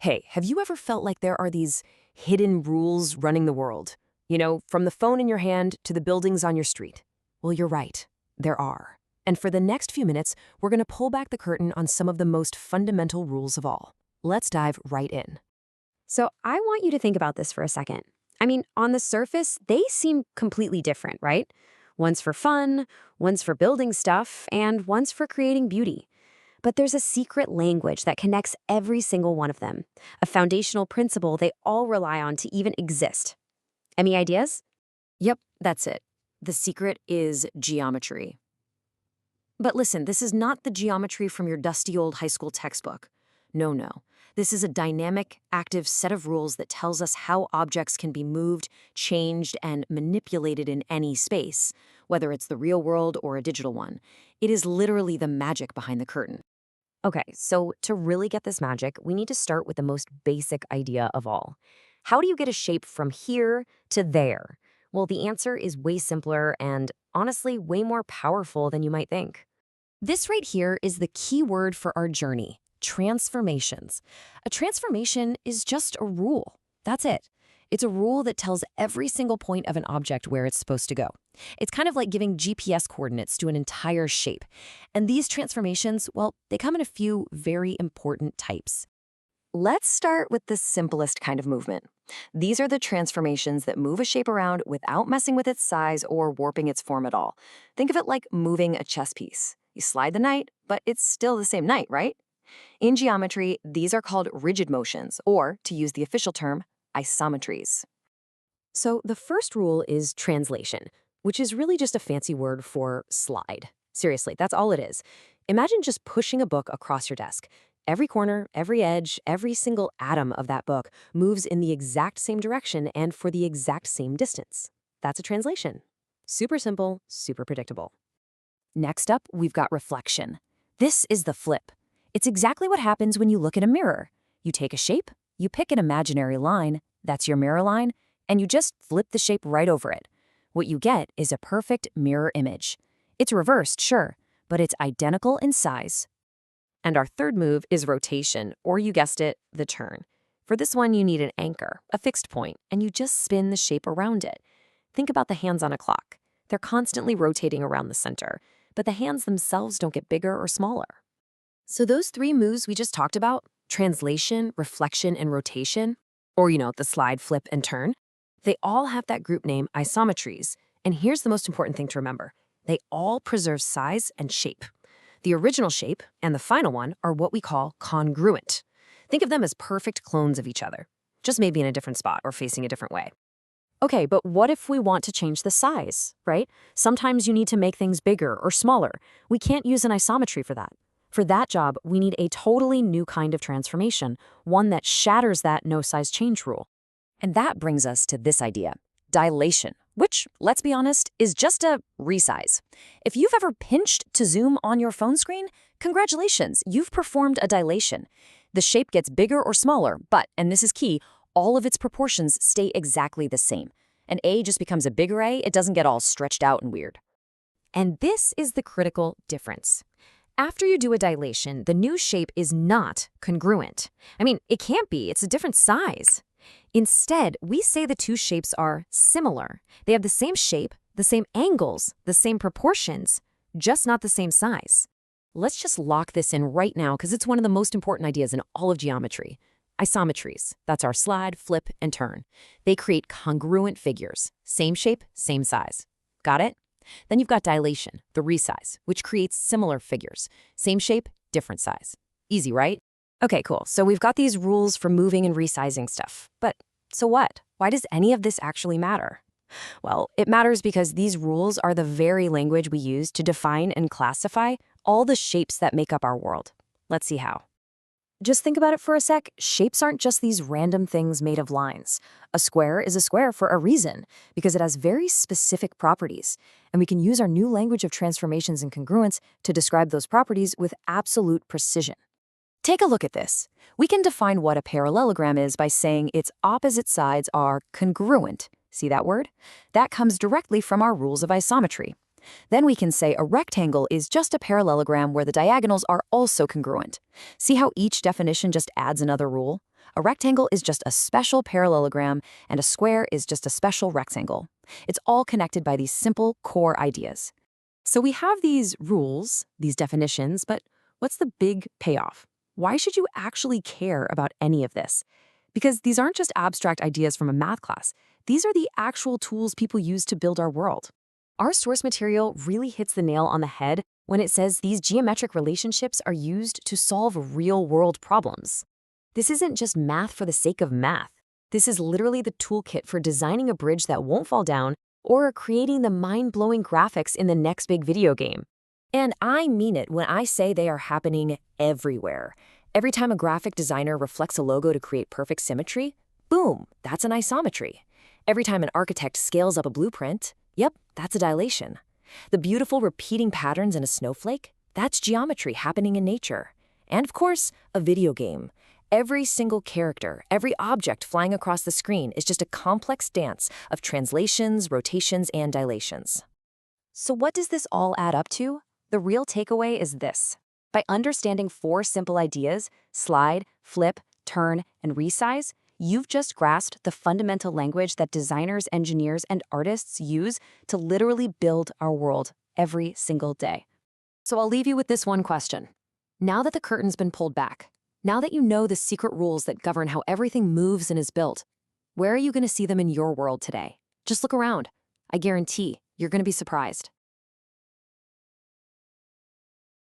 Hey, have you ever felt like there are these hidden rules running the world? From the phone in your hand to the buildings on your street. Well, you're right. There are. And for the next few minutes, we're going to pull back the curtain on some of the most fundamental rules of all. Let's dive right in. So I want you to think about this for a second. I mean, on the surface, they seem completely different, right? One's for fun, one's for building stuff, and one's for creating beauty. But there's a secret language that connects every single one of them, a foundational principle they all rely on to even exist. Any ideas? Yep, that's it. The secret is geometry. But listen, this is not the geometry from your dusty old high school textbook. No. This is a dynamic, active set of rules that tells us how objects can be moved, changed, and manipulated in any space, whether it's the real world or a digital one. It is literally the magic behind the curtain. Okay, so to really get this magic, we need to start with the most basic idea of all. How do you get a shape from here to there? Well, the answer is way simpler and, honestly, way more powerful than you might think. This right here is the key word for our journey: transformations. A transformation is just a rule. That's it. It's a rule that tells every single point of an object where it's supposed to go. It's kind of like giving GPS coordinates to an entire shape. And these transformations, well, they come in a few very important types. Let's start with the simplest kind of movement. These are the transformations that move a shape around without messing with its size or warping its form at all. Think of it like moving a chess piece. You slide the knight, but it's still the same knight, right? In geometry, these are called rigid motions, or, to use the official term, isometries. So the first rule is translation, which is really just a fancy word for slide. Seriously, that's all it is. Imagine just pushing a book across your desk. Every corner, every edge, every single atom of that book moves in the exact same direction and for the exact same distance. That's a translation. Super simple, super predictable. Next up, we've got reflection. This is the flip. It's exactly what happens when you look at a mirror. You take a shape, you pick an imaginary line, that's your mirror line, and you just flip the shape right over it. What you get is a perfect mirror image. It's reversed, sure, but it's identical in size. And our third move is rotation, or you guessed it, the turn. For this one, you need an anchor, a fixed point, and you just spin the shape around it. Think about the hands on a clock. They're constantly rotating around the center, but the hands themselves don't get bigger or smaller. So those three moves we just talked about, translation, reflection, and rotation, or the slide, flip, and turn, they all have that group name isometries. And here's the most important thing to remember. They all preserve size and shape. The original shape and the final one are what we call congruent. Think of them as perfect clones of each other, just maybe in a different spot or facing a different way. Okay, but what if we want to change the size, right? Sometimes you need to make things bigger or smaller. We can't use an isometry for that. For that job, we need a totally new kind of transformation, one that shatters that no size change rule. And that brings us to this idea, dilation, which, let's be honest, is just a resize. If you've ever pinched to zoom on your phone screen, congratulations, you've performed a dilation. The shape gets bigger or smaller, but, and this is key, all of its proportions stay exactly the same. An A just becomes a bigger A, it doesn't get all stretched out and weird. And this is the critical difference. After you do a dilation, the new shape is not congruent. I mean, it can't be, it's a different size. Instead, we say the two shapes are similar. They have the same shape, the same angles, the same proportions, just not the same size. Let's just lock this in right now because it's one of the most important ideas in all of geometry. Isometries, that's our slide, flip, and turn. They create congruent figures, same shape, same size. Got it? Then you've got dilation, the resize, which creates similar figures. Same shape, different size. Easy, right? Okay, cool. So we've got these rules for moving and resizing stuff. But so what? Why does any of this actually matter? Well, it matters because these rules are the very language we use to define and classify all the shapes that make up our world. Let's see how. Just think about it for a sec. Shapes aren't just these random things made of lines. A square is a square for a reason, because it has very specific properties. And we can use our new language of transformations and congruence to describe those properties with absolute precision. Take a look at this. We can define what a parallelogram is by saying its opposite sides are congruent. See that word? That comes directly from our rules of isometry. Then we can say a rectangle is just a parallelogram where the diagonals are also congruent. See how each definition just adds another rule? A rectangle is just a special parallelogram, and a square is just a special rectangle. It's all connected by these simple core ideas. So we have these rules, these definitions, but what's the big payoff? Why should you actually care about any of this? Because these aren't just abstract ideas from a math class. These are the actual tools people use to build our world. Our source material really hits the nail on the head when it says these geometric relationships are used to solve real-world problems. This isn't just math for the sake of math. This is literally the toolkit for designing a bridge that won't fall down or creating the mind-blowing graphics in the next big video game. And I mean it when I say they are happening everywhere. Every time a graphic designer reflects a logo to create perfect symmetry, boom, that's an isometry. Every time an architect scales up a blueprint, yep, that's a dilation. The beautiful repeating patterns in a snowflake, that's geometry happening in nature. And of course, a video game. Every single character, every object flying across the screen is just a complex dance of translations, rotations, and dilations. So what does this all add up to? The real takeaway is this. By understanding 4 simple ideas, slide, flip, turn, and resize, you've just grasped the fundamental language that designers, engineers, and artists use to literally build our world every single day. So I'll leave you with this one question. Now that the curtain's been pulled back, now that you know the secret rules that govern how everything moves and is built, where are you going to see them in your world today? Just look around. I guarantee you're going to be surprised.